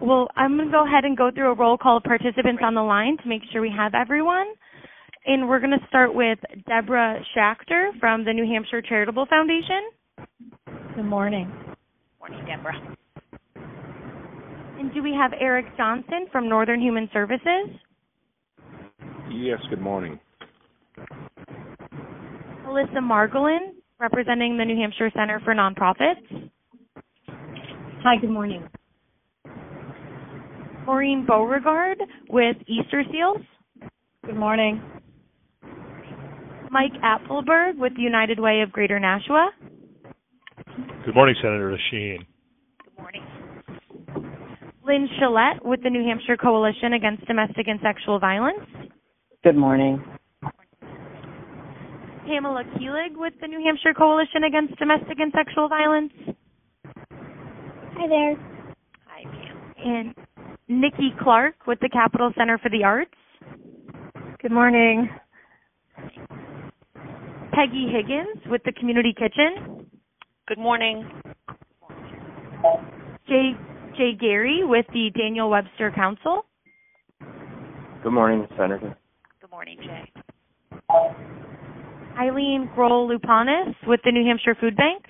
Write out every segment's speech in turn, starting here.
Well, I'm going to go ahead and go through a roll call of participants on the line to make sure we have everyone. And we're going to start with Deborah Schachter from the New Hampshire Charitable Foundation. Good morning. Morning, Deborah. And do we have Eric Johnson from Northern Human Services? Yes, good morning. Alissa Marglin, representing the New Hampshire Center for Nonprofits. Hi, good morning. Maureen Beauregard with Easter Seals. Good morning. Mike Apfelberg with the United Way of Greater Nashua. Good morning, Senator Shaheen. Good morning. Lynn Shillette with the New Hampshire Coalition Against Domestic and Sexual Violence. Good morning. Pamela Keelig with the New Hampshire Coalition Against Domestic and Sexual Violence. Hi there. Hi, Pam. And Nikki Clark with the Capital Center for the Arts. Good morning. Peggy Higgins with the Community Kitchen. Good morning. Jay Gary with the Daniel Webster Council. Good morning, Senator. Good morning, Jay. Eileen Grohl-Lupanis with the New Hampshire Food Bank.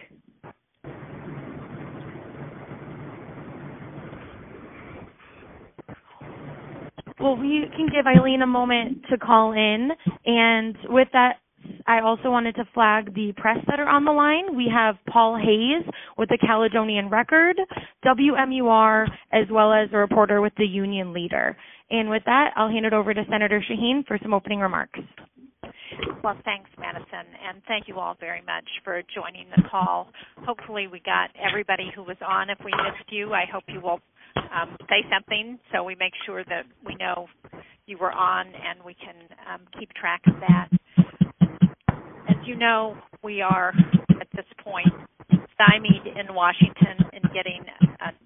Well, we can give Eileen a moment to call in, and with that, I also wanted to flag the press that are on the line. We have Paul Hayes with the Caledonian Record, WMUR, as well as a reporter with the Union Leader. And with that, I'll hand it over to Senator Shaheen for some opening remarks. Well, thanks, Madison, and thank you all very much for joining the call. Hopefully we got everybody who was on. If we missed you, I hope you will say something so we make sure that we know you were on and we can keep track of that. As you know, we are at this point stymied in Washington in getting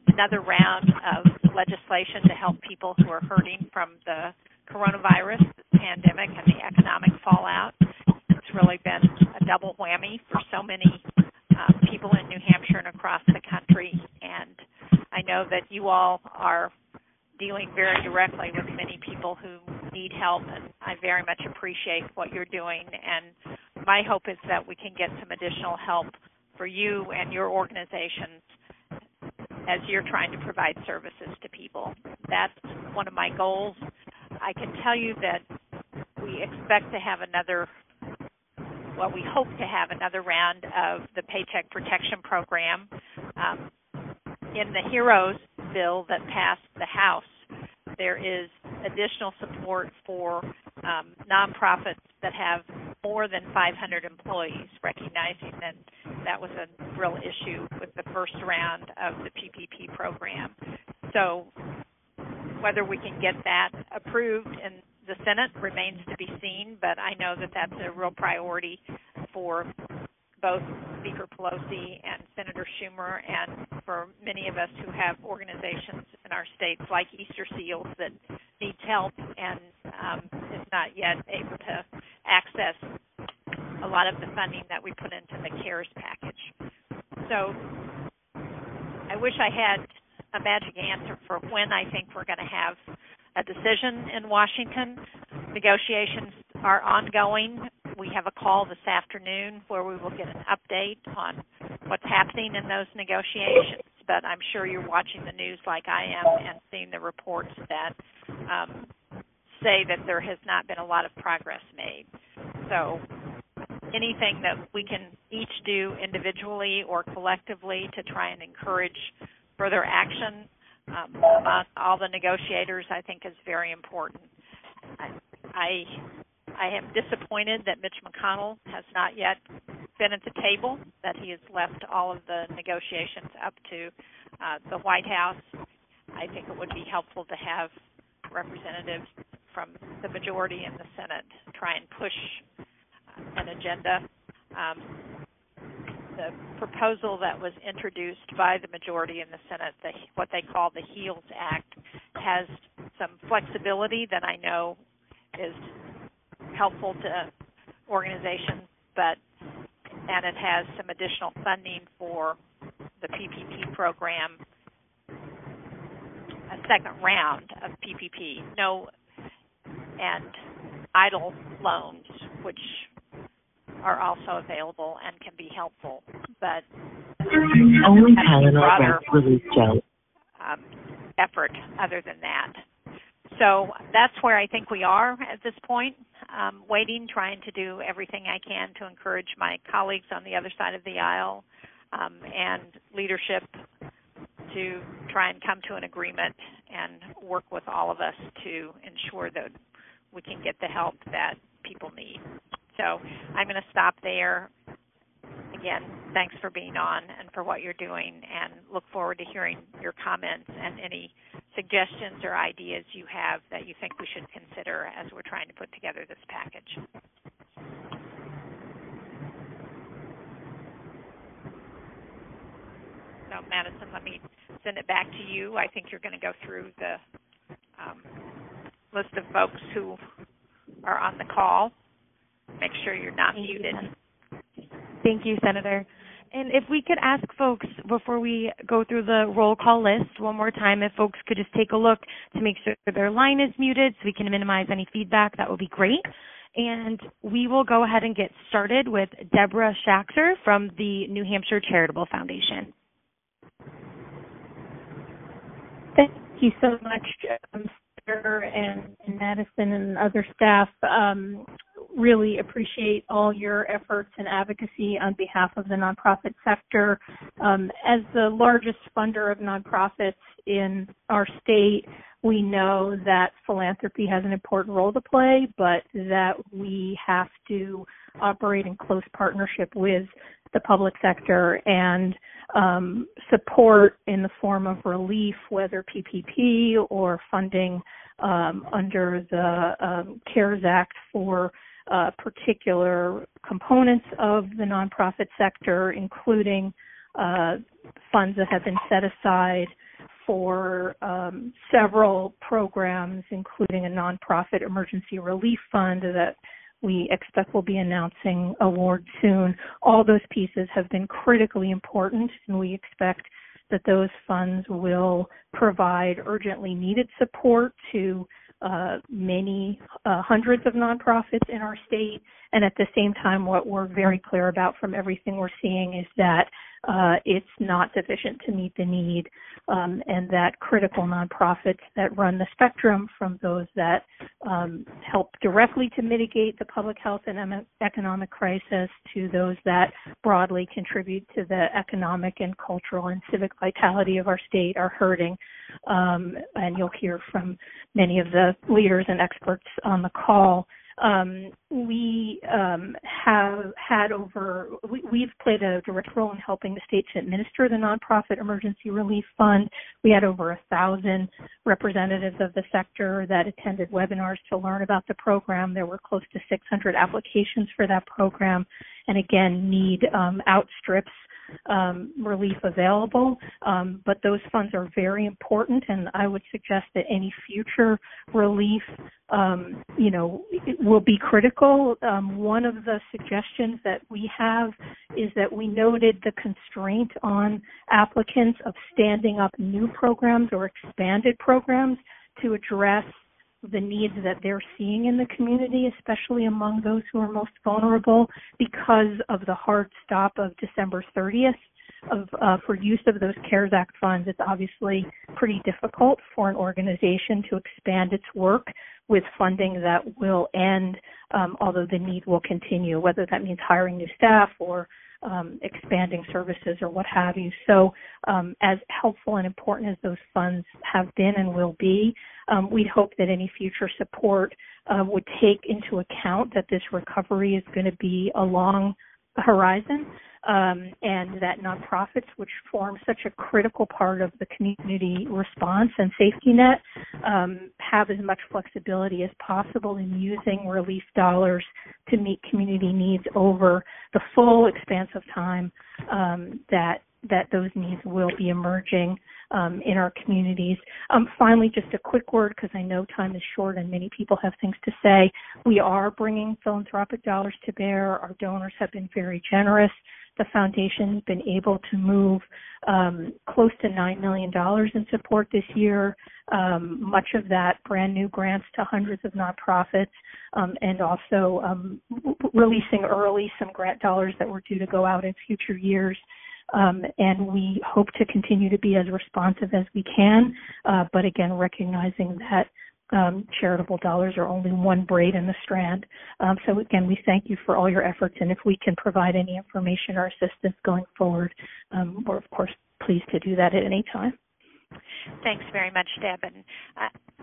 another round of legislation to help people who are hurting from the coronavirus pandemic and the economic fallout. It's really been a double whammy for so many people in New Hampshire and across the country, and I know that you all are dealing very directly with many people who need help, and I very much appreciate what you're doing, and my hope is that we can get some additional help for you and your organizations as you're trying to provide services to people. That's one of my goals. I can tell you that we expect to have we hope to have another round of the Paycheck Protection Program. In the HEROES bill that passed the House, there is additional support for nonprofits that have more than 500 employees, recognizing that was a real issue with the first round of the PPP program. So whether we can get that approved in the Senate remains to be seen, but I know that that's a real priority for both Speaker Pelosi and Senator Schumer, and for many of us who have organizations in our states like Easter Seals that needs help and is not yet able to access a lot of the funding that we put into the CARES package. So I wish I had a magic answer for when I think we're going to have a decision in Washington. Negotiations are ongoing. We have a call this afternoon where we will get an update on what's happening in those negotiations, but I'm sure you're watching the news like I am and seeing the reports that say that there has not been a lot of progress made. So anything that we can each do individually or collectively to try and encourage further action among all the negotiators, I think, is very important. I am disappointed that Mitch McConnell has not yet been at the table, that he has left all of the negotiations up to the White House. I think it would be helpful to have representatives from the majority in the Senate try and push an agenda. The proposal that was introduced by the majority in the Senate, what they call the HEALS Act, has some flexibility that I know is helpful to organizations, and it has some additional funding for the PPP program, a second round of PPP. No, and idle loans, which are also available and can be helpful, but only broader effort other than that. So that's where I think we are at this point, waiting, trying to do everything I can to encourage my colleagues on the other side of the aisle and leadership to try and come to an agreement and work with all of us to ensure that we can get the help that people need. So I'm going to stop there. Again, thanks for being on and for what you're doing, and look forward to hearing your comments and any suggestions or ideas you have that you think we should consider as we're trying to put together this package. So, Madison, let me send it back to you. I think you're going to go through the list of folks who are on the call. Make sure you're not muted. Thank you, Senator. And if we could ask folks, before we go through the roll call list one more time, if folks could just take a look to make sure their line is muted so we can minimize any feedback, that would be great. And we will go ahead and get started with Deborah Schachter from the New Hampshire Charitable Foundation. Thank you so much, Senator and Madison and other staff. Really appreciate all your efforts and advocacy on behalf of the nonprofit sector. As the largest funder of nonprofits in our state, we know that philanthropy has an important role to play, but that we have to operate in close partnership with the public sector, and support in the form of relief, whether PPP or funding under the CARES Act for particular components of the nonprofit sector, including funds that have been set aside for several programs, including a nonprofit emergency relief fund that we expect will be announcing awards soon. All those pieces have been critically important, and we expect that those funds will provide urgently needed support to many hundreds of nonprofits in our state. And at the same time, what we're very clear about from everything we're seeing is that it's not sufficient to meet the need, and that critical nonprofits that run the spectrum from those that help directly to mitigate the public health and economic crisis to those that broadly contribute to the economic and cultural and civic vitality of our state are hurting. And you'll hear from many of the leaders and experts on the call. We've played a direct role in helping the state to administer the nonprofit emergency relief fund. We had over 1,000 representatives of the sector that attended webinars to learn about the program. There were close to 600 applications for that program, and again, need outstrips relief available, but those funds are very important, and I would suggest that any future relief, will be critical. One of the suggestions that we have is that we noted the constraint on applicants of standing up new programs or expanded programs to address the needs that they're seeing in the community, especially among those who are most vulnerable, because of the hard stop of December 30th for use of those CARES Act funds. It's obviously pretty difficult for an organization to expand its work with funding that will end, although the need will continue, whether that means hiring new staff or expanding services or what have you. So as helpful and important as those funds have been and will be, we hope that any future support would take into account that this recovery is going to be a long horizon, and that nonprofits, which form such a critical part of the community response and safety net, have as much flexibility as possible in using relief dollars to meet community needs over the full expanse of time that those needs will be emerging in our communities. Finally, just a quick word, because I know time is short and many people have things to say. We are bringing philanthropic dollars to bear. Our donors have been very generous the foundation has been able to move close to $9 million in support this year, much of that brand new grants to hundreds of nonprofits, and also releasing early some grant dollars that were due to go out in future years. And we hope to continue to be as responsive as we can, but again, recognizing that charitable dollars are only one braid in the strand. So again, we thank you for all your efforts, and if we can provide any information or assistance going forward, we're of course pleased to do that at any time. Thanks very much, Deb. And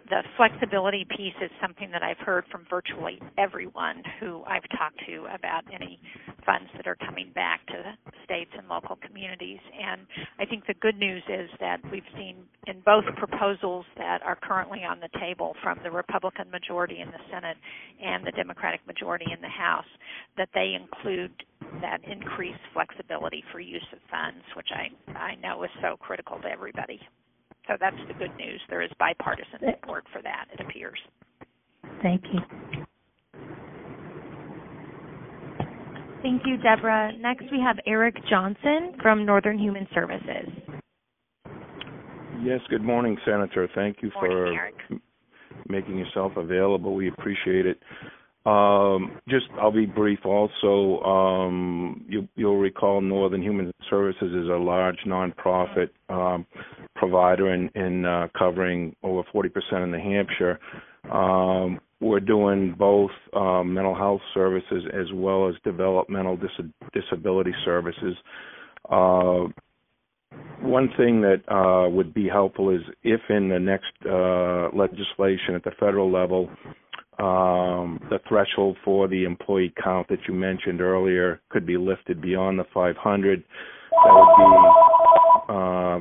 the flexibility piece is something that I've heard from virtually everyone who I've talked to about any funds that are coming back to states and local communities. And I think the good news is that we've seen in both proposals that are currently on the table from the Republican majority in the Senate and the Democratic majority in the House, that they include that increased flexibility for use of funds, which I know is so critical to everybody. So that's the good news. There is bipartisan support for that, it appears. Thank you. Thank you, Deborah. Next, we have Eric Johnson from Northern Human Services. Yes, good morning, Senator. Thank you for making yourself available. We appreciate it. I'll be brief also. You'll recall Northern Human Services is a large nonprofit provider in covering over 40% in the Hampshire. We're doing both mental health services as well as developmental disability services. One thing that would be helpful is if in the next legislation at the federal level, the threshold for the employee count that you mentioned earlier could be lifted beyond the 500. That would be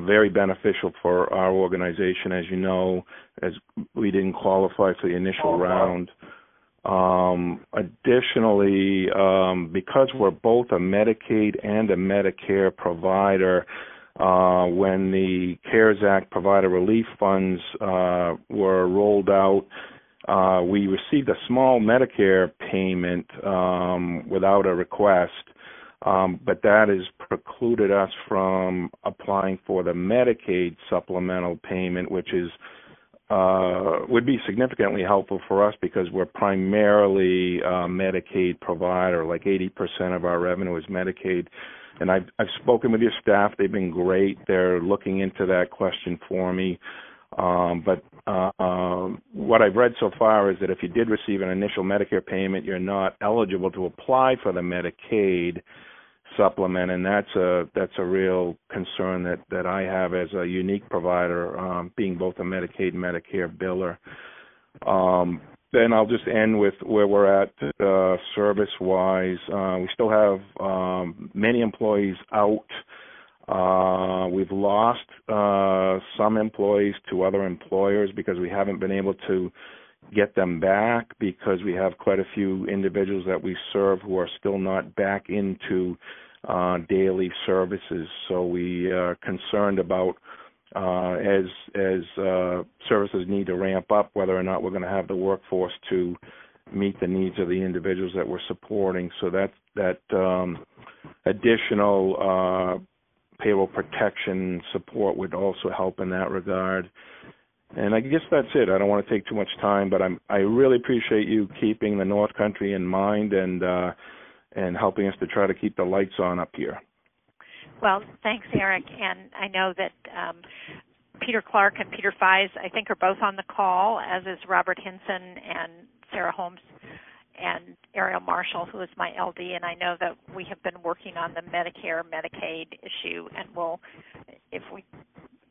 very beneficial for our organization, as you know, as we didn't qualify for the initial round. Additionally, because we're both a Medicaid and a Medicare provider, when the CARES Act provider relief funds were rolled out, we received a small Medicare payment without a request, but that has precluded us from applying for the Medicaid supplemental payment, which is would be significantly helpful for us because we're primarily a Medicaid provider. Like 80% of our revenue is Medicaid. And I've spoken with your staff. They've been great. They're looking into that question for me. But what I've read so far is that if you did receive an initial Medicare payment, you're not eligible to apply for the Medicaid supplement, and that's a real concern that I have as a unique provider, being both a Medicaid and Medicare biller. Then I'll just end with where we're at service-wise. We still have many employees out. We've lost some employees to other employers because we haven't been able to get them back because we have quite a few individuals that we serve who are still not back into daily services. So we are concerned about as services need to ramp up, whether or not we're going to have the workforce to meet the needs of the individuals that we're supporting. So that additional payroll protection support would also help in that regard. And I guess that's it. I don't want to take too much time, but I really appreciate you keeping the North Country in mind and helping us to try to keep the lights on up here. Well, thanks, Eric. And I know that Peter Clark and Peter Fies, I think, are both on the call, as is Robert Hinson and Sarah Holmes and Ariel Marshall, who is my LD. And I know that we have been working on the Medicare, Medicaid issue, and if we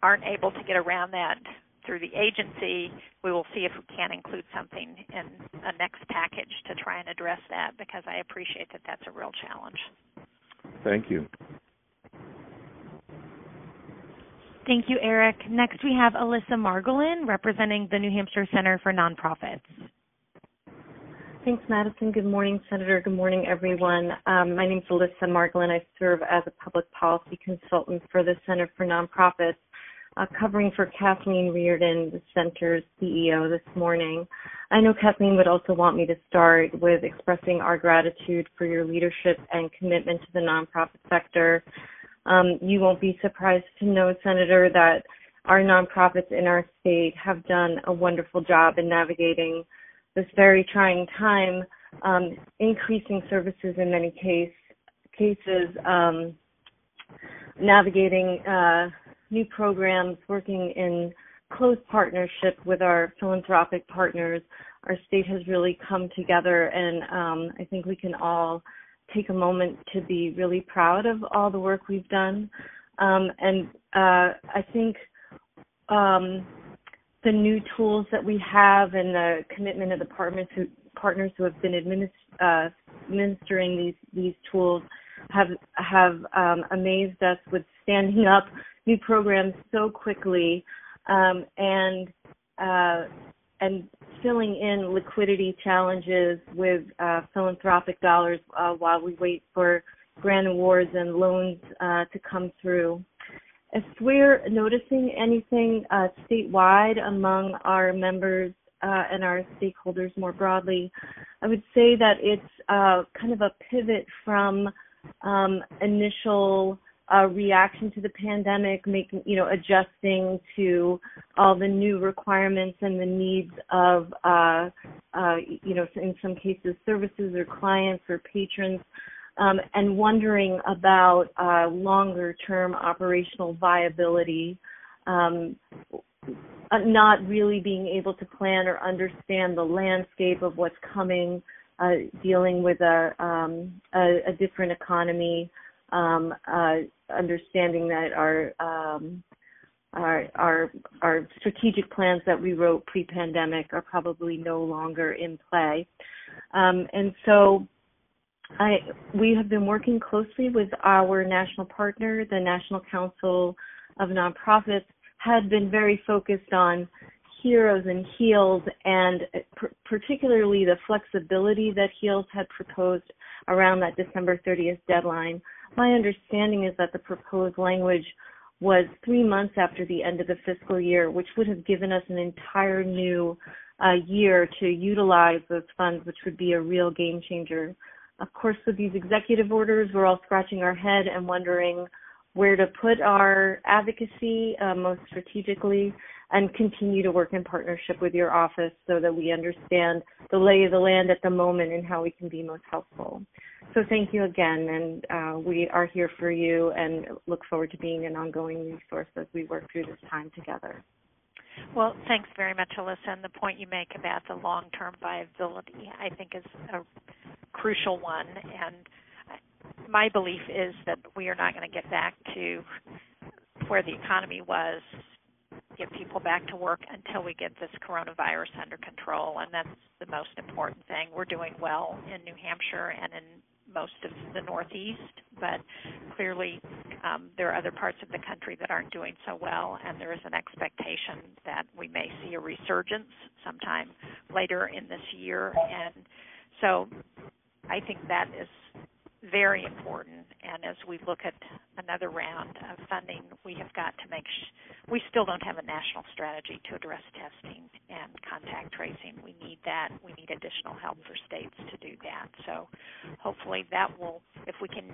aren't able to get around that through the agency, we will see if we can include something in a next package to try and address that, because I appreciate that that's a real challenge. Thank you. Thank you, Eric. Next, we have Alyssa Margolin, representing the New Hampshire Center for Nonprofits. Thanks, Madison. Good morning, Senator. Good morning, everyone. My name is Alyssa Marglin. I serve as a public policy consultant for the Center for Nonprofits, covering for Kathleen Reardon, the center's CEO, this morning. I know Kathleen would also want me to start with expressing our gratitude for your leadership and commitment to the nonprofit sector. You won't be surprised to know, Senator, that our nonprofits in our state have done a wonderful job in navigating this very trying time, increasing services in many cases, navigating new programs, working in close partnership with our philanthropic partners. Our state has really come together, and I think we can all take a moment to be really proud of all the work we've done. And I think the new tools that we have and the commitment of the partners who have been administering these tools have amazed us with standing up new programs so quickly, and filling in liquidity challenges with philanthropic dollars while we wait for grant awards and loans to come through. If we're noticing anything statewide among our members and our stakeholders more broadly, I would say that it's kind of a pivot from initial reaction to the pandemic, adjusting to all the new requirements and the needs of, in some cases, services or clients or patrons, and wondering about longer-term operational viability, not really being able to plan or understand the landscape of what's coming, dealing with a different economy, understanding that our strategic plans that we wrote pre-pandemic are probably no longer in play, and so we have been working closely with our national partner. The National Council of Nonprofits had been very focused on HEROES and HEALS, and particularly the flexibility that HEALS had proposed around that December 30th deadline. My understanding is that the proposed language was 3 months after the end of the fiscal year, which would have given us an entire new year to utilize those funds, which would be a real game changer. Of course, with these executive orders, we're all scratching our head and wondering where to put our advocacy most strategically, and continue to work in partnership with your office so that we understand the lay of the land at the moment and how we can be most helpful. So thank you again, and we are here for you and look forward to being an ongoing resource as we work through this time together. Well, thanks very much, Alyssa. And the point you make about the long-term viability, I think, is a crucial one. And my belief is that we are not going to get back to where the economy was, get people back to work until we get this coronavirus under control. And that's the most important thing. We're doing well in New Hampshire and in most of the Northeast, but clearly there are other parts of the country that aren't doing so well, and there is an expectation that we may see a resurgence sometime later in this year. And so I think that is very important. And as we look at another round of funding, we have got to make we still don't have a national strategy to address testing and contact tracing. We need that. We need additional help for states to do that. So hopefully that will, if we can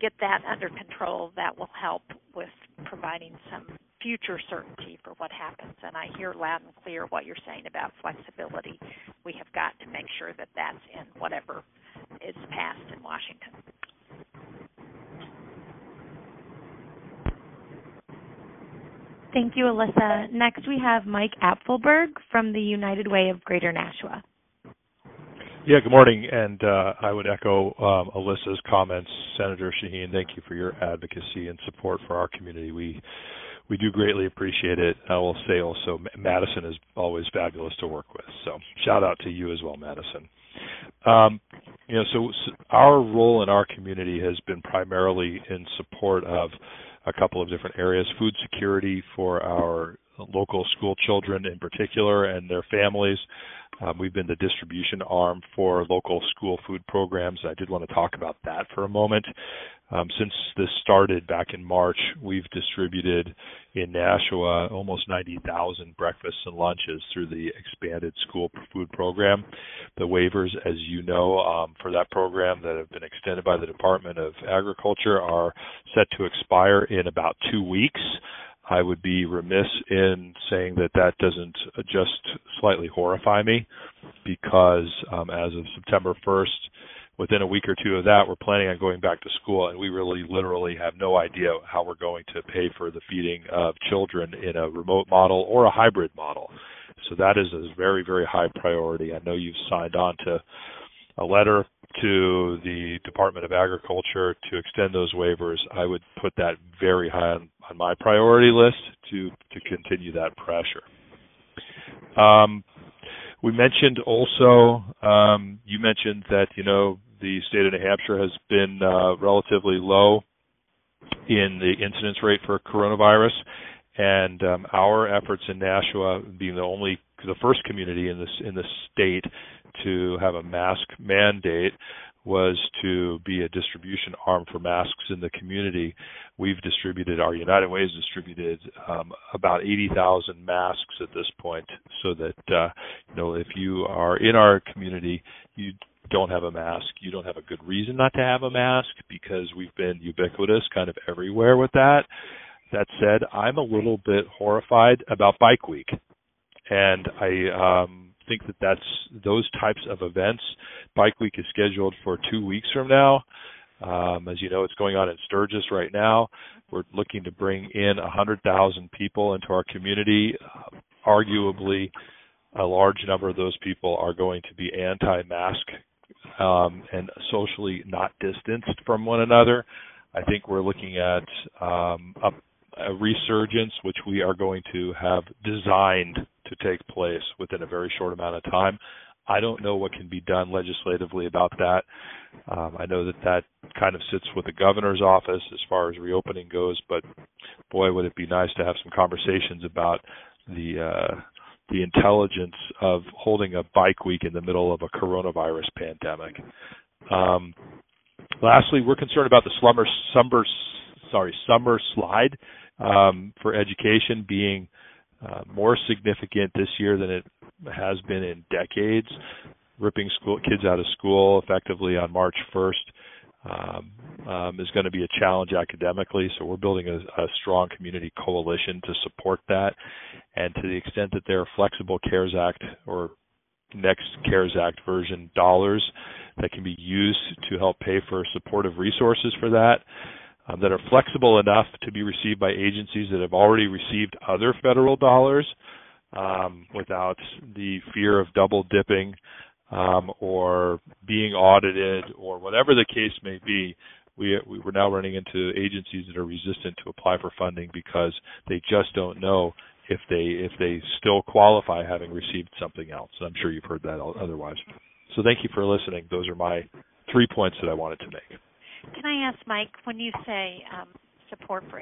get that under control, that will help with providing some future certainty for what happens. And I hear loud and clear what you're saying about flexibility. We have got to make sure that that's in whatever is passed in Washington. Thank you, Alyssa. Next, we have Mike Apfelberg from the United Way of Greater Nashua. Yeah, good morning, and I would echo Alyssa's comments. Senator Shaheen, thank you for your advocacy and support for our community. We do greatly appreciate it. I will say also, Madison is always fabulous to work with, so shout out to you as well, Madison. So our role in our community has been primarily in support of a couple of different areas: food security for our local school children in particular and their families. We've been the distribution arm for local school food programs. I did want to talk about that for a moment. Since this started back in March, we've distributed in Nashua almost 90,000 breakfasts and lunches through the expanded school food program. The waivers, as you know, for that program that have been extended by the Department of Agriculture are set to expire in about 2 weeks. I would be remiss in saying that that doesn't just slightly horrify me, because as of September 1st, within a week or two of that, we're planning on going back to school, and we really literally have no idea how we're going to pay for the feeding of children in a remote model or a hybrid model. So that is a very, very high priority. I know you've signed on to a letter to the Department of Agriculture to extend those waivers. I would put that very high on my priority list to continue that pressure. We mentioned also, you mentioned that, the state of New Hampshire has been relatively low in the incidence rate for coronavirus, and our efforts in Nashua, being the first community in the state to have a mask mandate, was to be a distribution arm for masks in the community. Our United Way has distributed about 80,000 masks at this point, so that, if you are in our community, you don't have a mask, you don't have a good reason not to have a mask, because we've been ubiquitous kind of everywhere with that. That said, I'm a little bit horrified about Bike Week, and I think that that's those types of events. Bike Week is scheduled for 2 weeks from now. As you know, it's going on in Sturgis right now. We're looking to bring in 100,000 people into our community. Arguably, a large number of those people are going to be anti-mask and socially not distanced from one another. I think we're looking at a resurgence, which we are going to have designed to take place within a very short amount of time. I don't know what can be done legislatively about that. I know that kind of sits with the governor's office as far as reopening goes, but boy, would it be nice to have some conversations about the intelligence of holding a bike week in the middle of a coronavirus pandemic. Lastly, we're concerned about the summer slide for education being more significant this year than it has been in decades. Ripping kids out of school effectively on March 1st is going to be a challenge academically, so we're building a strong community coalition to support that. And to the extent that there are flexible CARES Act or next CARES Act version dollars that can be used to help pay for supportive resources for that, that are flexible enough to be received by agencies that have already received other federal dollars without the fear of double dipping or being audited or whatever the case may be. We're now running into agencies that are resistant to apply for funding because they just don't know if they still qualify having received something else. I'm sure you've heard that otherwise. So thank you for listening. Those are my 3 points that I wanted to make. Can I ask, Mike, when you say support for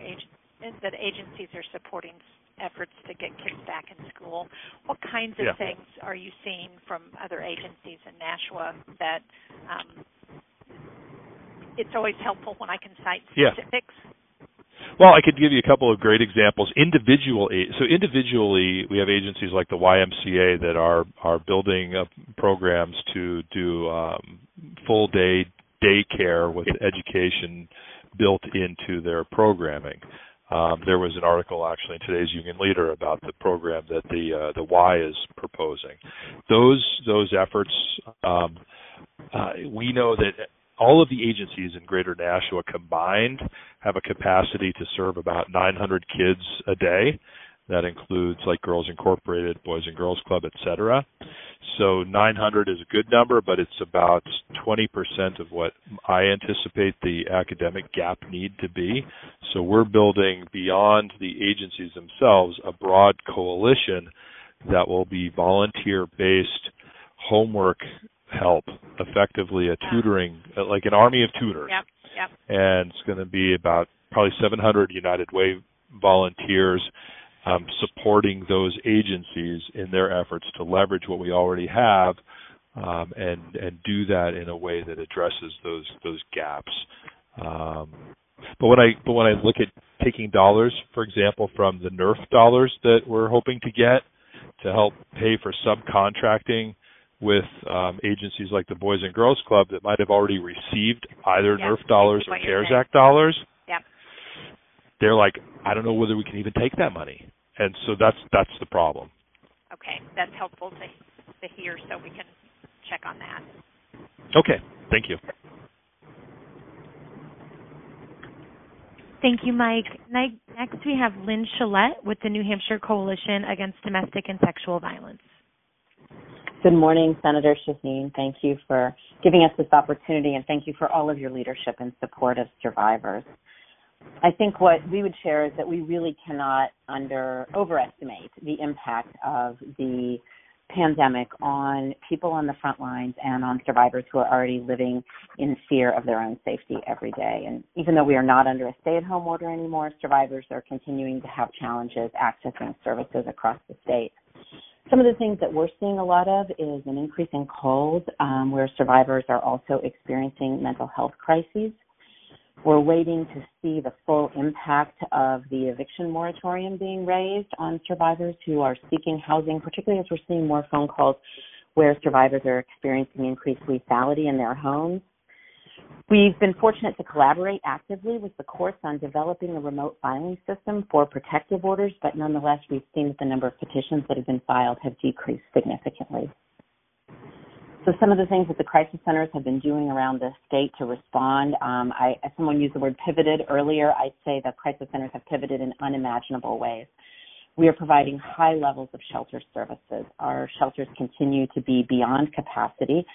that agencies are supporting efforts to get kids back in school, what kinds of things are you seeing from other agencies in Nashua that it's always helpful when I can cite specifics? Well, I could give you a couple of great examples. Individually, we have agencies like the YMCA that are building programs to do full day daycare with education built into their programming. There was an article actually in today's Union Leader about the program that the Y is proposing. Those efforts, we know that all of the agencies in Greater Nashua combined have a capacity to serve about 900 kids a day. That includes like Girls Incorporated, Boys and Girls Club, etc. So 900 is a good number, but it's about 20% of what I anticipate the academic gap need to be. So we're building beyond the agencies themselves a broad coalition that will be volunteer-based homework help, effectively a tutoring, like an army of tutors. Yep. And it's going to be about probably 700 United Way volunteers supporting those agencies in their efforts to leverage what we already have and do that in a way that addresses those gaps. But when I look at taking dollars, for example, from the NERF dollars that we're hoping to get to help pay for subcontracting with agencies like the Boys and Girls Club that might have already received either NERF dollars or CARES Act dollars, they're like, I don't know whether we can even take that money. And so that's the problem. Okay, that's helpful to hear, so we can check on that. Okay, thank you. Thank you, Mike. Next, we have Lynn Chalette with the New Hampshire Coalition Against Domestic and Sexual Violence. Good morning, Senator Shaheen. Thank you for giving us this opportunity, and thank you for all of your leadership and support of survivors. I think what we would share is that we really cannot overestimate the impact of the pandemic on people on the front lines and on survivors who are already living in fear of their own safety every day. And even though we are not under a stay-at-home order anymore, survivors are continuing to have challenges accessing services across the state. Some of the things that we're seeing a lot of is an increase in calls where survivors are also experiencing mental health crises. We're waiting to see the full impact of the eviction moratorium being raised on survivors who are seeking housing, particularly as we're seeing more phone calls where survivors are experiencing increased lethality in their homes. We've been fortunate to collaborate actively with the courts on developing a remote filing system for protective orders, but nonetheless, we've seen that the number of petitions that have been filed have decreased significantly. So some of the things that the crisis centers have been doing around the state to respond, someone used the word pivoted earlier. I'd say the crisis centers have pivoted in unimaginable ways. We are providing high levels of shelter services. Our shelters continue to be beyond capacity.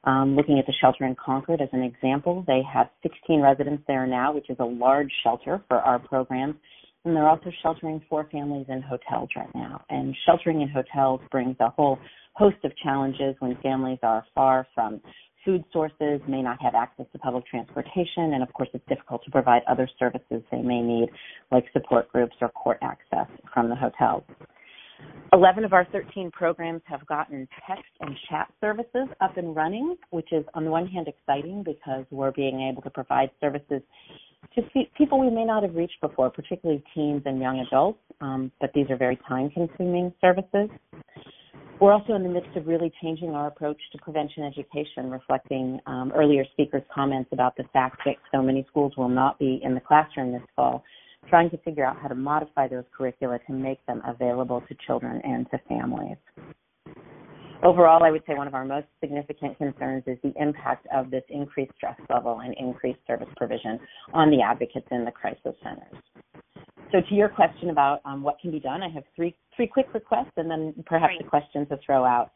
Looking at the shelter in Concord as an example, they have 16 residents there now, which is a large shelter for our program. And they're also sheltering 4 families in hotels right now. And sheltering in hotels brings a whole host of challenges when families are far from food sources, may not have access to public transportation, and of course it's difficult to provide other services they may need, like support groups or court access from the hotels. 11 of our 13 programs have gotten text and chat services up and running, which is on the one hand exciting because we're being able to provide services to people we may not have reached before, particularly teens and young adults, but these are very time-consuming services. We're also in the midst of really changing our approach to prevention education, reflecting earlier speakers' comments about the fact that so many schools will not be in the classroom this fall, trying to figure out how to modify those curricula to make them available to children and to families. Overall, I would say one of our most significant concerns is the impact of this increased stress level and increased service provision on the advocates in the crisis centers. So to your question about what can be done, I have three quick requests and then perhaps a question to throw out.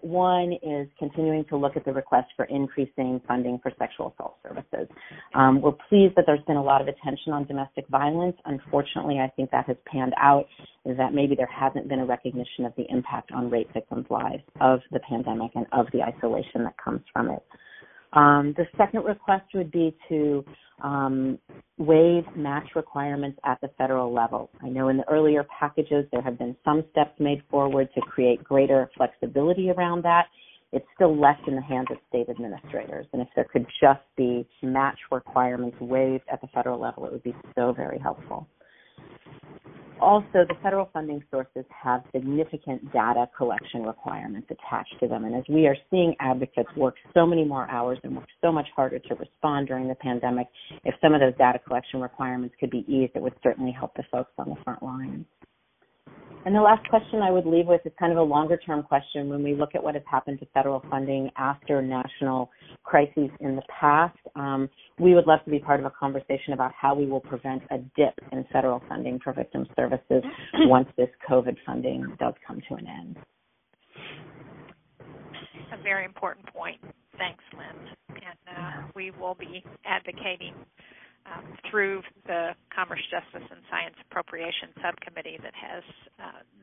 One is continuing to look at the request for increasing funding for sexual assault services. We're pleased that there's been a lot of attention on domestic violence. Unfortunately, I think that has panned out is that maybe there hasn't been a recognition of the impact on rape victims' lives of the pandemic and of the isolation that comes from it. The second request would be to waive match requirements at the federal level. I know in the earlier packages there have been some steps made forward to create greater flexibility around that. It's still left in the hands of state administrators, and if there could just be match requirements waived at the federal level, it would be so very helpful. Also, the federal funding sources have significant data collection requirements attached to them. And as we are seeing advocates work so many more hours and work so much harder to respond during the pandemic, if some of those data collection requirements could be eased, it would certainly help the folks on the front lines. And the last question I would leave with is kind of a longer-term question. When we look at what has happened to federal funding after national crises in the past, we would love to be part of a conversation about how we will prevent a dip in federal funding for victim services once this COVID funding does come to an end. A very important point. Thanks, Lynn. And we will be advocating through the Commerce, Justice, and Science Appropriation Subcommittee that has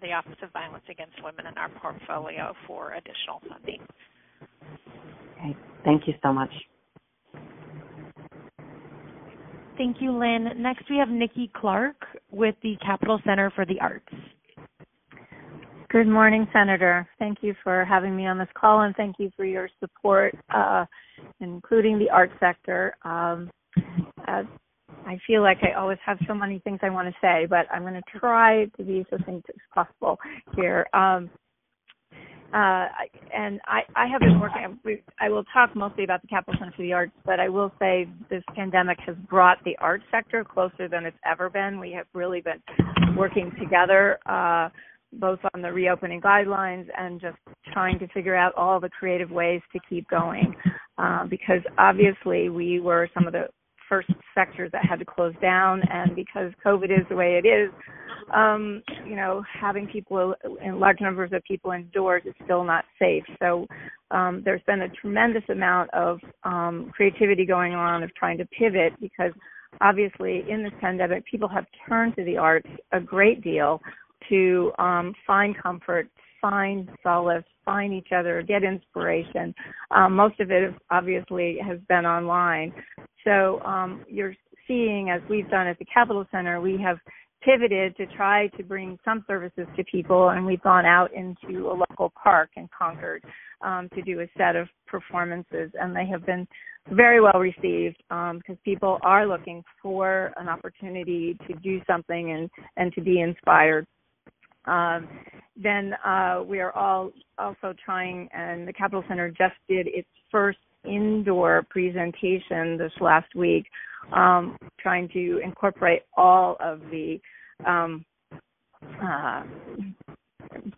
the Office of Violence Against Women in our portfolio for additional funding. Okay. Thank you so much. Thank you, Lynn. Next, we have Nikki Clark with the Capital Center for the Arts. Good morning, Senator. Thank you for having me on this call, and thank you for your support, including the arts sector. I feel like I always have so many things I want to say, but I'm going to try to be as succinct as possible here. And I have been working, I will talk mostly about the Capital Center for the Arts, but I will say this pandemic has brought the arts sector closer than it's ever been. We have really been working together, both on the reopening guidelines and just trying to figure out all the creative ways to keep going. Because obviously we were some of the first sectors that had to close down, and because COVID is the way it is, having people in large numbers of people indoors is still not safe. So there's been a tremendous amount of creativity going on of trying to pivot, because obviously in this pandemic people have turned to the arts a great deal to find comfort, find solace, find each other, get inspiration. Most of it obviously has been online. So you're seeing, as we've done at the Capital Center, we have pivoted to try to bring some services to people, and we've gone out into a local park in Concord to do a set of performances, and they have been very well received because people are looking for an opportunity to do something and to be inspired. Then we are all also trying, and the Capital Center just did its first indoor presentation this last week, trying to incorporate all of the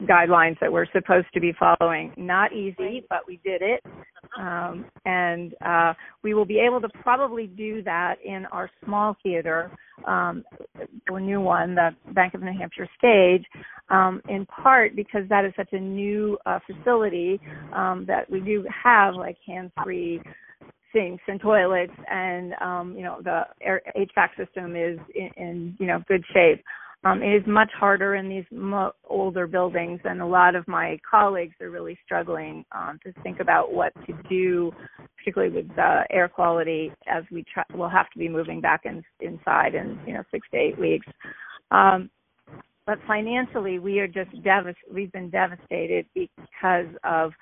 guidelines that we're supposed to be following. Not easy, but we did it. And we will be able to probably do that in our small theater, the new one, the Bank of New Hampshire stage, in part because that is such a new facility that we do have like hands-free sinks and toilets, and the HVAC system is in good shape. It is much harder in these older buildings, and a lot of my colleagues are really struggling to think about what to do, particularly with air quality, as we'll have to be moving back inside in 6 to 8 weeks. But financially, we've been devastated because of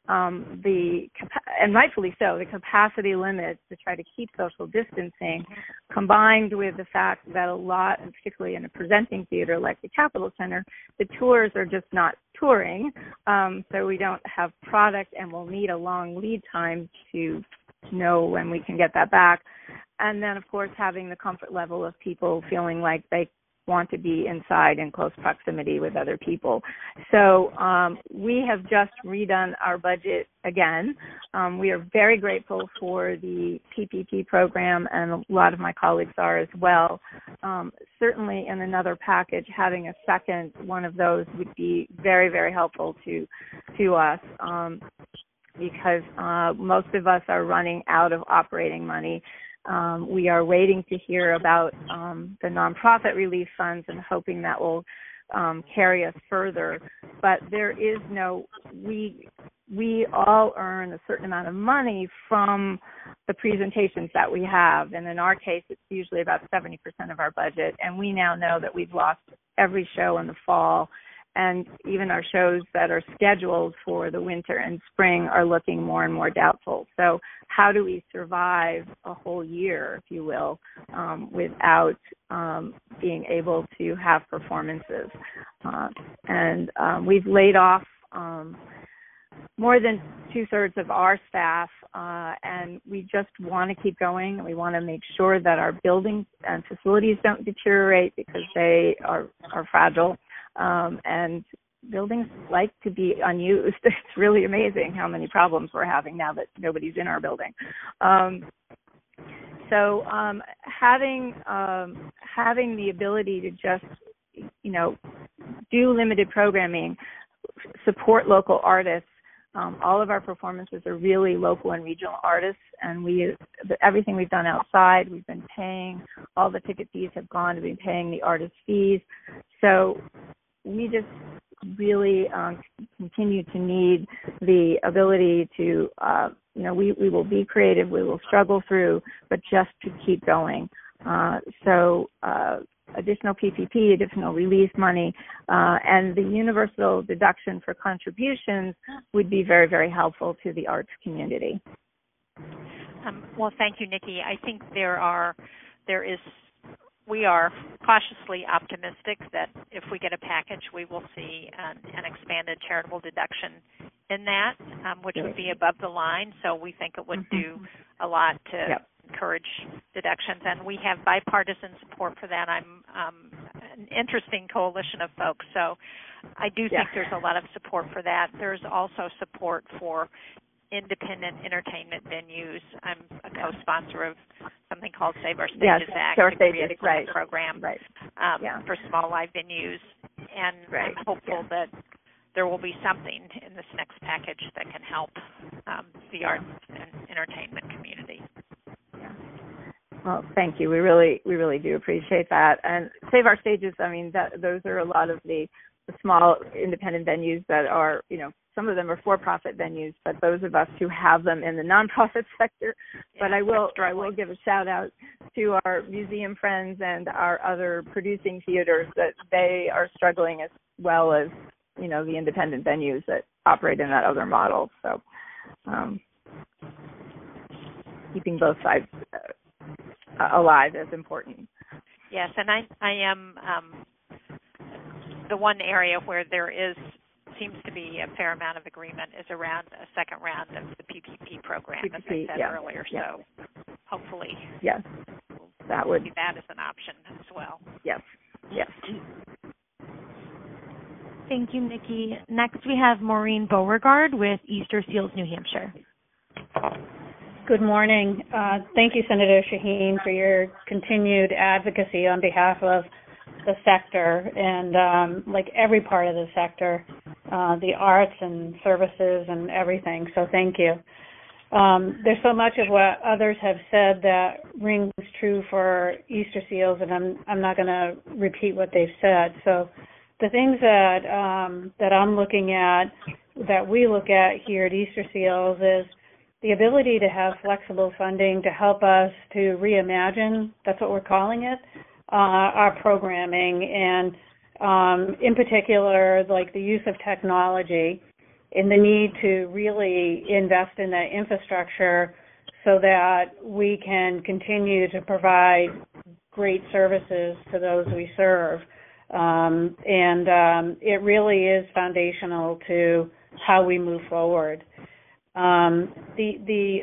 and rightfully so, the capacity limits to try to keep social distancing, combined with the fact that a lot, and particularly in a presenting theater like the Capital Center, the tours are just not touring, so we don't have product, and we'll need a long lead time to know when we can get that back. And then, of course, having the comfort level of people feeling like they want to be inside in close proximity with other people. So we have just redone our budget again. We are very grateful for the PPP program, and a lot of my colleagues are as well. Certainly in another package, having a second one of those would be very, very helpful to us because most of us are running out of operating money. We are waiting to hear about the nonprofit relief funds and hoping that will carry us further. But there is we all earn a certain amount of money from the presentations that we have. And in our case, it's usually about 70% of our budget. And we now know that we've lost every show in the fall. And even our shows that are scheduled for the winter and spring are looking more and more doubtful. So how do we survive a whole year, if you will, without being able to have performances? And we've laid off more than 2/3 of our staff, and we just want to keep going. We want to make sure that our buildings and facilities don't deteriorate because they are fragile. And buildings like to be unused. It's really amazing how many problems we're having now that nobody's in our building. So having the ability to just, do limited programming, support local artists. All of our performances are really local and regional artists, and everything we've done outside, we've been paying. All the ticket fees have gone to be paying the artist fees. So we just really continue to need the ability to, we will be creative, we will struggle through, but just to keep going. So additional PPP, additional relief money, and the universal deduction for contributions would be very, very helpful to the arts community. Well, thank you, Nikki. I think we are cautiously optimistic that if we get a package, we will see an expanded charitable deduction in that, which would be above the line. So we think it would do a lot to encourage deductions, and we have bipartisan support for that. I'm an interesting coalition of folks, so I do think there's a lot of support for that. There's also support for independent entertainment venues. I'm a co-sponsor of something called Save Our Stages Act, to create a grant program for small live venues, and I'm hopeful that there will be something in this next package that can help the arts and entertainment community. Well, thank you. We really do appreciate that. And Save Our Stages, I mean, those are a lot of the small independent venues that are, some of them are for-profit venues, but those of us who have them in the nonprofit sector. But I will give a shout out to our museum friends and our other producing theaters that they are struggling as well as, the independent venues that operate in that other model. So keeping both sides alive is important. Yes, and I am the one area where there seems to be a fair amount of agreement is around a second round of the PPP program, as I said earlier. So hopefully, that would see that as an option as well. Yes. Thank you, Nikki. Next, we have Maureen Beauregard with Easter Seals, New Hampshire. Good morning. Thank you, Senator Shaheen, for your continued advocacy on behalf of the sector and like every part of the sector, the arts and services and everything. So thank you. There's so much of what others have said that rings true for Easter Seals, and I'm not going to repeat what they've said. So the things that I'm looking at, that we look at here at Easter Seals, is the ability to have flexible funding to help us to reimagine, that's what we're calling it, our programming, and in particular, like the use of technology and the need to really invest in that infrastructure so that we can continue to provide great services to those we serve. And it really is foundational to how we move forward. The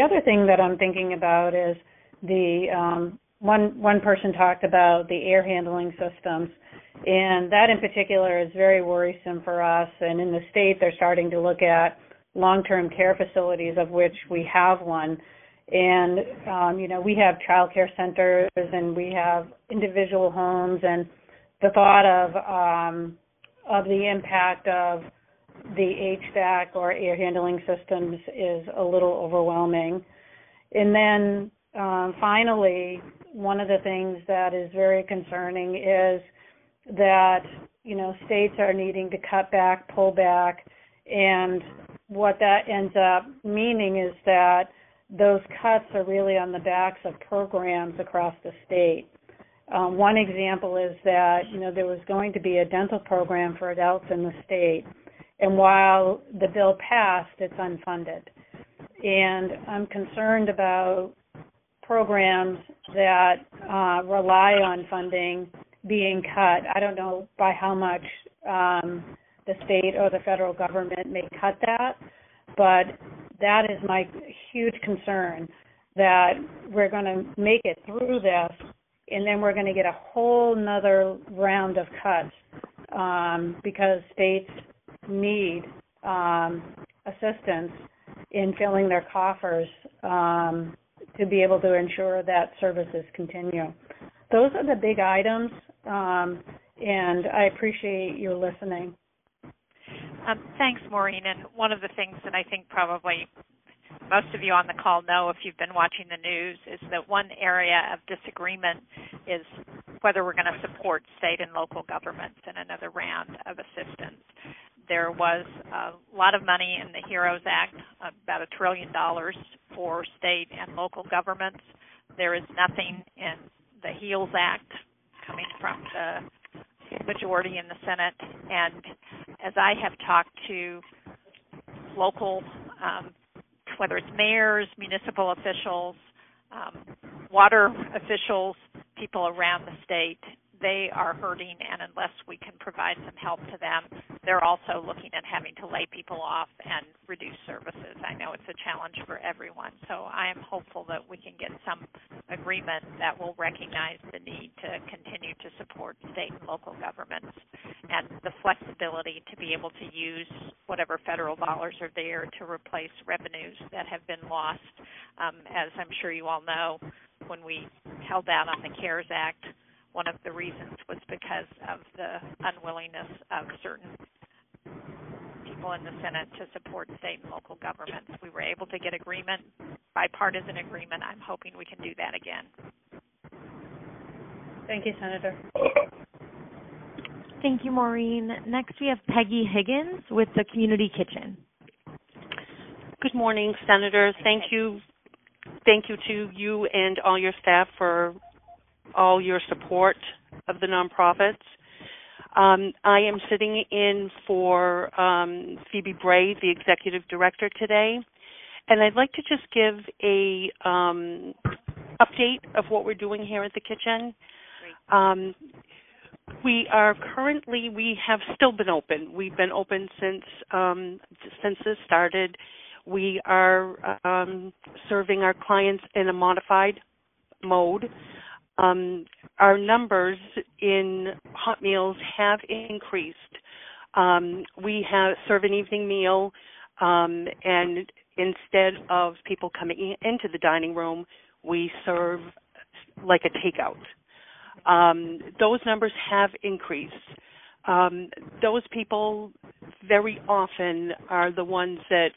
other thing that I'm thinking about is the one person talked about the air handling systems, and that in particular is very worrisome for us. And in the state, they're starting to look at long-term care facilities, of which we have one. And we have child care centers and we have individual homes, and the thought of the impact of the HVAC or air handling systems is a little overwhelming. And then finally, one of the things that is very concerning is that, states are needing to cut back, pull back, and what that ends up meaning is that those cuts are really on the backs of programs across the state. One example is that, there was going to be a dental program for adults in the state, and while the bill passed, it's unfunded. And I'm concerned about programs that rely on funding being cut. I don't know by how much the state or the federal government may cut that, but that is my huge concern, that we're going to make it through this and then we're going to get a whole nother round of cuts because states need assistance in filling their coffers to be able to ensure that services continue. Those are the big items, and I appreciate you listening. Thanks, Maureen. And one of the things that I think probably most of you on the call know if you've been watching the news is that one area of disagreement is whether we're going to support state and local governments in another round of assistance. There was a lot of money in the HEROES Act, about $1 trillion for state and local governments. There is nothing in the HEALS Act coming from the majority in the Senate. And as I have talked to local whether it's mayors, municipal officials, water officials, people around the state, they are hurting, and unless we can provide some help to them, they're also looking at having to lay people off and reduce services. I know it's a challenge for everyone, so I am hopeful that we can get some agreement that will recognize the need to continue to support state and local governments and the flexibility to be able to use whatever federal dollars are there to replace revenues that have been lost. As I'm sure you all know, when we held out on the CARES Act, one of the reasons was because of the unwillingness of certain people in the Senate to support state and local governments. We were able to get agreement, bipartisan agreement. I'm hoping we can do that again. Thank you, Senator. Thank you, Maureen. Next, we have Peggy Higgins with the Community Kitchen. Good morning, Senator. Thank you. Thank you to you and all your staff for all your support of the nonprofits. I am sitting in for Phoebe Bray, the executive director today, and I'd like to just give a update of what we're doing here at the kitchen. We have still been open. We've been open since this started. We are serving our clients in a modified mode. Our numbers in hot meals have increased. We serve an evening meal, and instead of people coming into the dining room, we serve like a takeout. Those numbers have increased. Those people very often are the ones that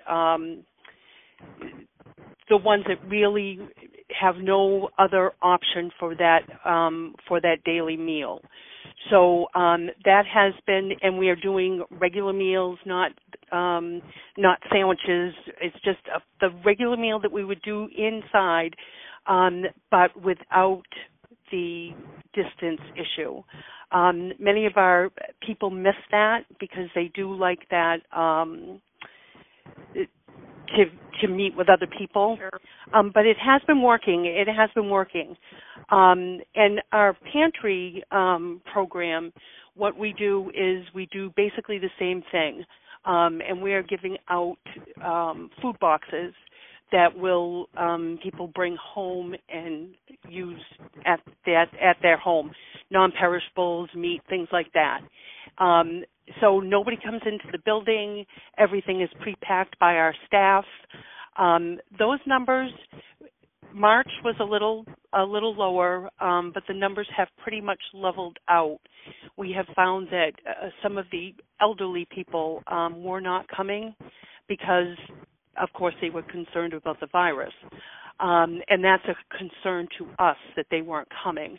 really have no other option for that daily meal. So that has been, and we are doing regular meals, not sandwiches. It's just the regular meal that we would do inside, but without the distance issue. Many of our people miss that because they do like that to meet with other people. Sure. But it has been working. And our pantry program, what we do is we do basically the same thing. And we are giving out food boxes that will people bring home and use at their home, non-perishables, meat, things like that. So nobody comes into the building. Everything is pre-packed by our staff. Those numbers, March was a little lower, but the numbers have pretty much leveled out. We have found that some of the elderly people were not coming because, of course, they were concerned about the virus. And that's a concern to us that they weren't coming.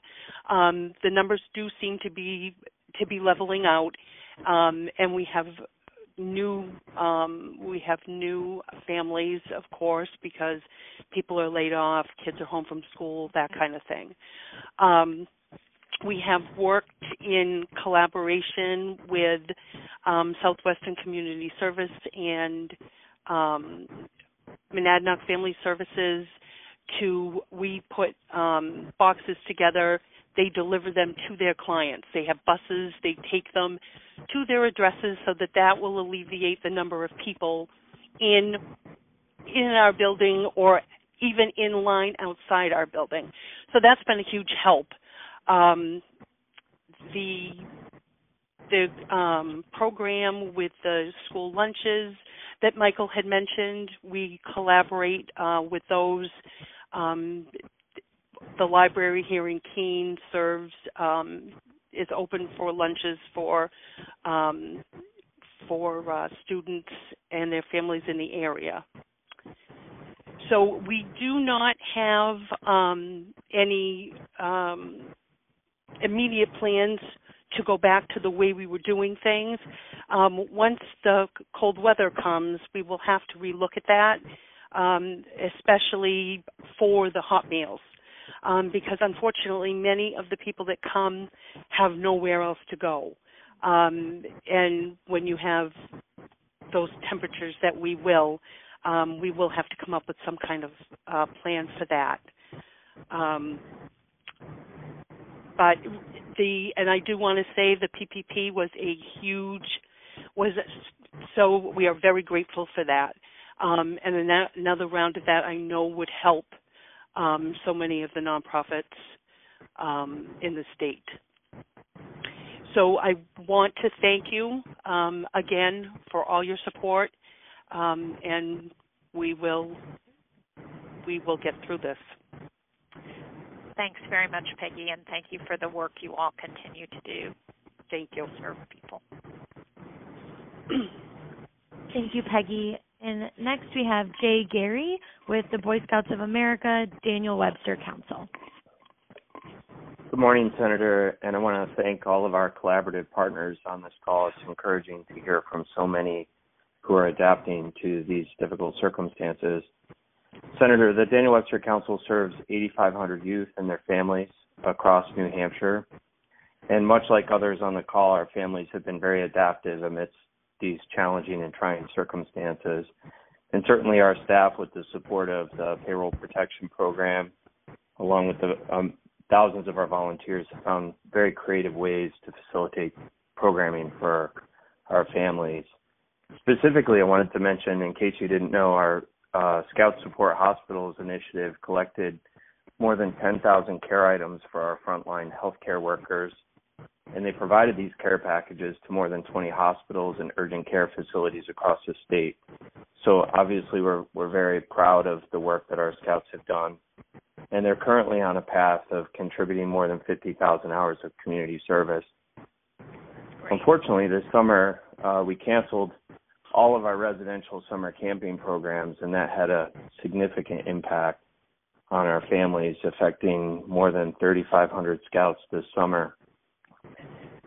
The numbers do seem to be leveling out, and we have new families, of course, because people are laid off, kids are home from school, that kind of thing. We have worked in collaboration with Southwestern Community Service and Monadnock Family Services we put boxes together. They deliver them to their clients. They have buses. They take them to their addresses so that will alleviate the number of people in our building or even in line outside our building. So that's been a huge help. The program with the school lunches that Michael had mentioned, we collaborate with those. The library here in Keene is open for lunches for students and their families in the area. So we do not have any immediate plans to go back to the way we were doing things. Once the cold weather comes, we will have to relook at that, especially for the hot meals. Because unfortunately many of the people that come have nowhere else to go. And when you have those temperatures that we will, we will have to come up with some kind of plan for that. And I do want to say the PPP was so we are very grateful for that. And another round of that I know would help so many of the nonprofits in the state. So I want to thank you again for all your support, and we will get through this. Thanks very much, Peggy, and thank you for the work you all continue to do. Thank you. Serve people. Thank you, Peggy. And next we have Jay Gary with the Boy Scouts of America, Daniel Webster Council. Good morning, Senator, and I want to thank all of our collaborative partners on this call. It's encouraging to hear from so many who are adapting to these difficult circumstances. Senator, the Daniel Webster Council serves 8,500 youth and their families across New Hampshire. And much like others on the call, our families have been very adaptive amidst these challenging and trying circumstances. And certainly our staff, with the support of the Payroll Protection Program, along with the thousands of our volunteers, have found very creative ways to facilitate programming for our families. Specifically, I wanted to mention, in case you didn't know, our Scout Support Hospitals initiative collected more than 10,000 care items for our frontline healthcare workers, and they provided these care packages to more than 20 hospitals and urgent care facilities across the state. So obviously we're very proud of the work that our Scouts have done, and they're currently on a path of contributing more than 50,000 hours of community service. Unfortunately, this summer we canceled all of our residential summer camping programs, and that had a significant impact on our families, affecting more than 3,500 Scouts this summer.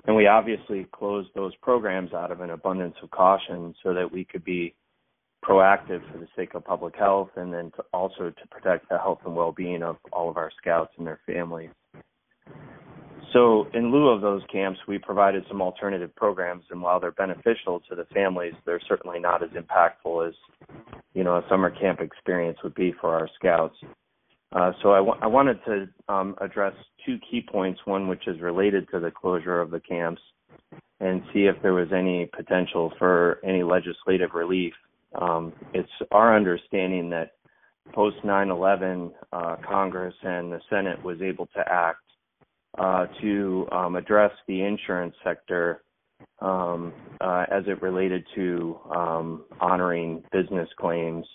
And we obviously closed those programs out of an abundance of caution so that we could be proactive for the sake of public health, and then also to protect the health and well-being of all of our Scouts and their families. So in lieu of those camps, we provided some alternative programs, and while they're beneficial to the families, they're certainly not as impactful as, a summer camp experience would be for our Scouts. So I wanted to address two key points, one which is related to the closure of the camps, and see if there was any potential for any legislative relief. It's our understanding that post 9/11, Congress and the Senate was able to act to address the insurance sector as it related to honoring business claims,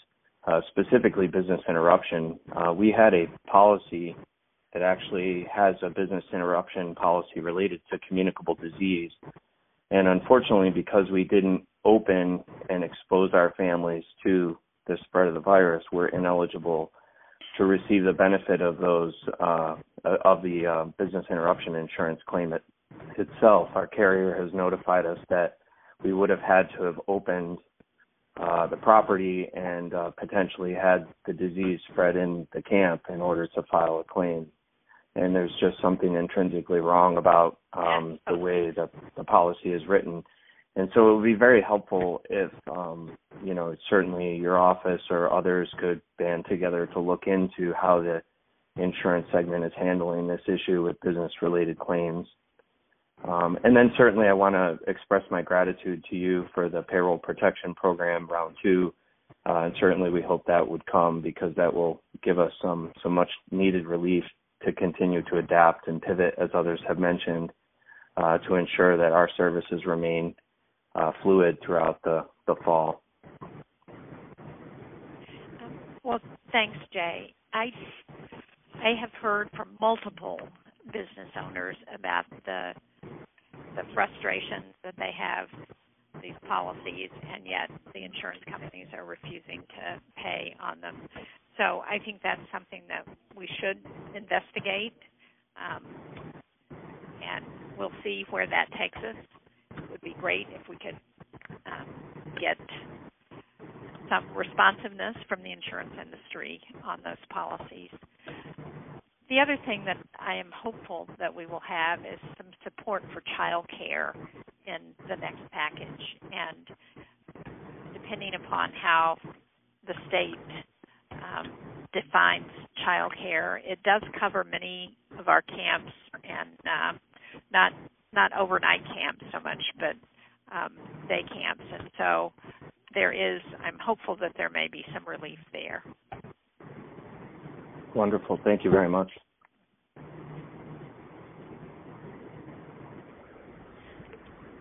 specifically business interruption. We had a policy that actually has a business interruption policy related to communicable disease. And unfortunately, because we didn't open and expose our families to the spread of the virus, we're ineligible to receive the benefit of those of the business interruption insurance claim itself. Our carrier has notified us that we would have had to have opened the property and potentially had the disease spread in the camp in order to file a claim. And there's just something intrinsically wrong about the way that the policy is written. And so it would be very helpful if, certainly your office or others could band together to look into how the insurance segment is handling this issue with business-related claims. And then certainly I want to express my gratitude to you for the Payroll Protection Program Round 2. And certainly we hope that would come, because that will give us some much needed relief to continue to adapt and pivot, as others have mentioned, to ensure that our services remain fluid throughout the fall. Well, thanks, Jay. I have heard from multiple business owners about the frustrations that they have these policies, and yet the insurance companies are refusing to pay on them. So I think that's something that we should investigate, and we'll see where that takes us. It would be great if we could get some responsiveness from the insurance industry on those policies. The other thing that I am hopeful that we will have is some support for child care in the next package. And depending upon how the state defines child care. It does cover many of our camps, and not overnight camps so much, but day camps. And so I'm hopeful that there may be some relief there. Wonderful. Thank you very much.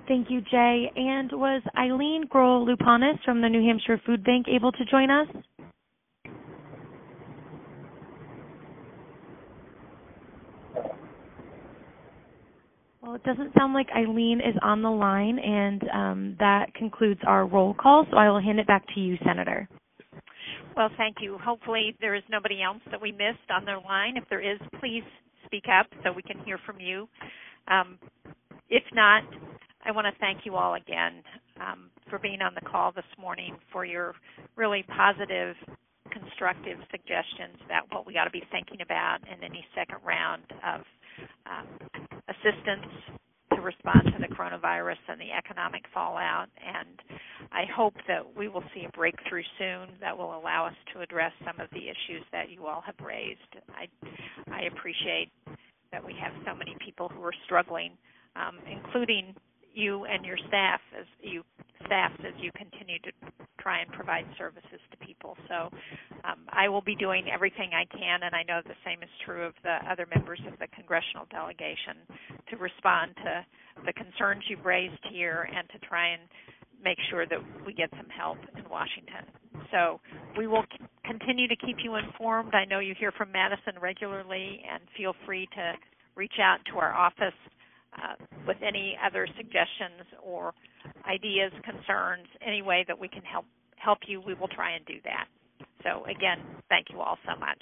Thank you, Jay. And was Eileen Grohl-Lupanis from the New Hampshire Food Bank able to join us? Well, it doesn't sound like Eileen is on the line, and that concludes our roll call, so I will hand it back to you, Senator. Well, thank you. Hopefully there is nobody else that we missed on their line. If there is, please speak up so we can hear from you. If not, I want to thank you all again for being on the call this morning, for your really positive, constructive suggestions about what we ought to be thinking about in any second round of assistance to respond to the coronavirus and the economic fallout. And I hope that we will see a breakthrough soon that will allow us to address some of the issues that you all have raised. I appreciate that we have so many people who are struggling, including you and your staff as you continue to try and provide services to people. So I will be doing everything I can, and I know the same is true of the other members of the congressional delegation, to respond to the concerns you've raised here and to try and make sure that we get some help in Washington. So we will continue to keep you informed. I know you hear from Madison regularly, and feel free to reach out to our office with any other suggestions or ideas, concerns, any way that we can help you. We will try and do that. So again, thank you all so much.